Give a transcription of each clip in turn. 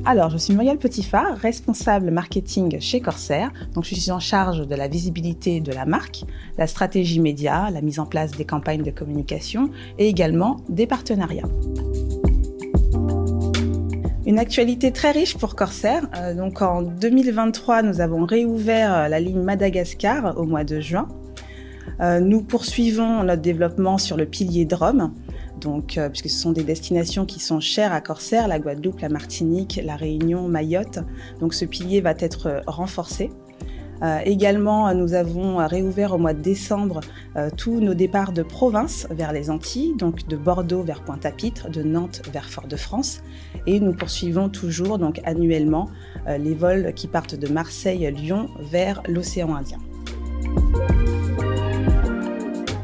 Alors, je suis Muriel Petitphard, responsable marketing chez Corsair. Donc, je suis en charge de la visibilité de la marque, la stratégie média, la mise en place des campagnes de communication et également des partenariats. Une actualité très riche pour Corsair. Donc, en 2023, nous avons réouvert la ligne Madagascar au mois de juin. Nous poursuivons notre développement sur le pilier Drôme. Donc, puisque ce sont des destinations qui sont chères à Corsair, la Guadeloupe, la Martinique, la Réunion, Mayotte. Donc ce pilier va être renforcé. Également, nous avons réouvert au mois de décembre tous nos départs de province vers les Antilles, donc de Bordeaux vers Pointe-à-Pitre, de Nantes vers Fort-de-France. Et nous poursuivons toujours donc annuellement les vols qui partent de Marseille-Lyon vers l'océan Indien.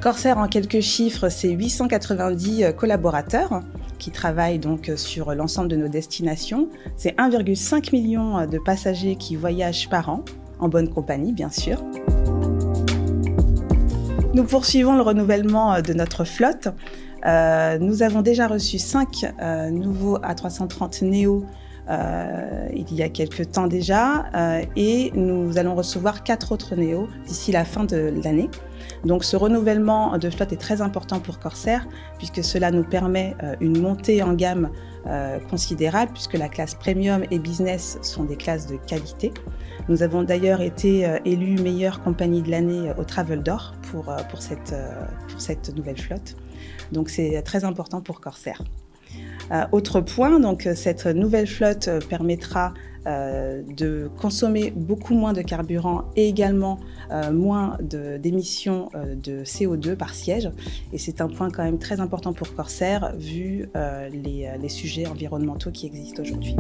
Corsair, en quelques chiffres, c'est 890 collaborateurs qui travaillent donc sur l'ensemble de nos destinations. C'est 1,5 million de passagers qui voyagent par an, en bonne compagnie bien sûr. Nous poursuivons le renouvellement de notre flotte. Nous avons déjà reçu 5 nouveaux A330 Neo il y a quelques temps déjà et nous allons recevoir 4 autres Neo d'ici la fin de l'année. Donc ce renouvellement de flotte est très important pour Corsair puisque cela nous permet une montée en gamme considérable puisque la classe premium et business sont des classes de qualité. Nous avons d'ailleurs été élus meilleure compagnie de l'année au Travel d'Or pour cette nouvelle flotte. Donc c'est très important pour Corsair. Autre point, donc cette nouvelle flotte permettra de consommer beaucoup moins de carburant et également moins d'émissions de CO2 par siège. Et c'est un point quand même très important pour Corsair vu les sujets environnementaux qui existent aujourd'hui.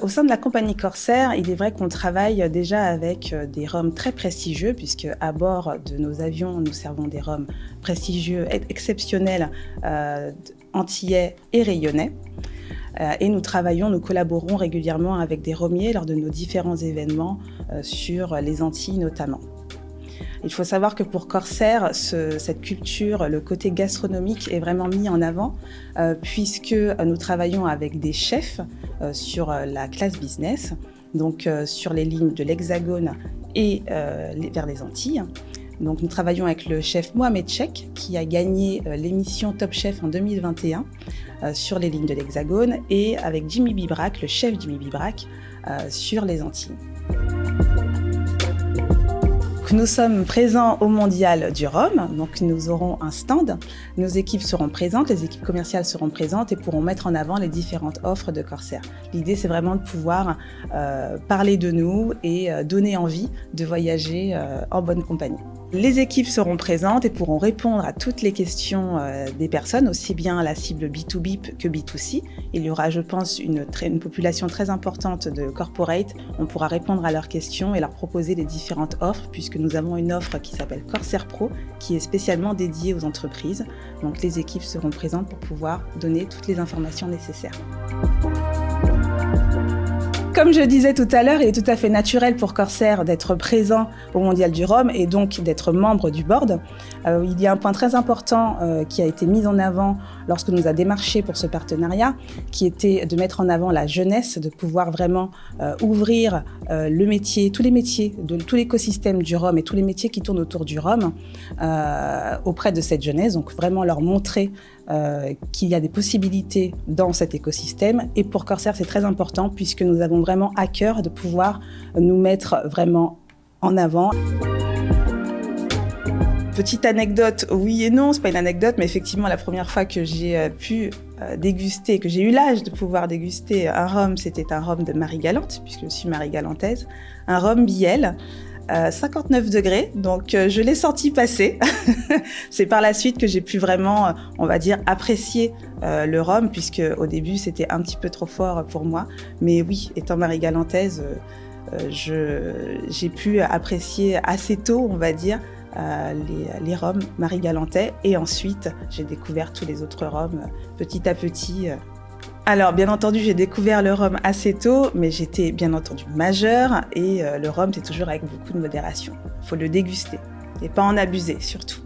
Au sein de la compagnie Corsair, il est vrai qu'on travaille déjà avec des rhums très prestigieux puisque à bord de nos avions, nous servons des rhums prestigieux, exceptionnels, antillais et rayonnais. Et nous collaborons régulièrement avec des rhummiers lors de nos différents événements sur les Antilles notamment. Il faut savoir que pour Corsair, cette culture, le côté gastronomique est vraiment mis en avant puisque nous travaillons avec des chefs sur la classe business, donc sur les lignes de l'Hexagone et vers les Antilles. Donc nous travaillons avec le chef Mohamed Chek qui a gagné l'émission Top Chef en 2021 sur les lignes de l'Hexagone et avec Jimmy Bibrac, le chef Jimmy Bibrac, sur les Antilles. Nous sommes présents au Mondial du Rhum, donc nous aurons un stand. Nos équipes seront présentes, les équipes commerciales seront présentes et pourront mettre en avant les différentes offres de Corsair. L'idée, c'est vraiment de pouvoir parler de nous et donner envie de voyager en bonne compagnie. Les équipes seront présentes et pourront répondre à toutes les questions des personnes, aussi bien la cible B2B que B2C. Il y aura, je pense, une population très importante de corporate. On pourra répondre à leurs questions et leur proposer les différentes offres, puisque nous avons une offre qui s'appelle Corsair Pro, qui est spécialement dédiée aux entreprises. Donc les équipes seront présentes pour pouvoir donner toutes les informations nécessaires. Comme je disais tout à l'heure, il est tout à fait naturel pour Corsair d'être présent au Mondial du Rhum et donc d'être membre du board. Il y a un point très important qui a été mis en avant lorsque nous a démarché pour ce partenariat, qui était de mettre en avant la jeunesse, de pouvoir vraiment ouvrir le métier, tous les métiers, de tout l'écosystème du rhum et tous les métiers qui tournent autour du rhum auprès de cette jeunesse. Donc vraiment leur montrer qu'il y a des possibilités dans cet écosystème. Et pour Corsair, c'est très important puisque nous avons vraiment à cœur de pouvoir nous mettre vraiment en avant. Petite anecdote, oui et non, c'est pas une anecdote, mais effectivement, la première fois que j'ai pu déguster, que j'ai eu l'âge de pouvoir déguster un rhum, c'était un rhum de Marie-Galante, puisque je suis Marie-Galantaise, un rhum Biel. 59 degrés, donc je l'ai senti passer. C'est par la suite que j'ai pu vraiment, on va dire, apprécier le rhum, puisque au début c'était un petit peu trop fort pour moi. Mais oui, étant Marie-Galantaise, j'ai pu apprécier assez tôt, on va dire, les rhums Marie-Galantais. Et ensuite, j'ai découvert tous les autres rhums petit à petit. Alors, bien entendu, j'ai découvert le rhum assez tôt, mais j'étais bien entendu majeure et le rhum, c'est toujours avec beaucoup de modération. Il faut le déguster et pas en abuser, surtout.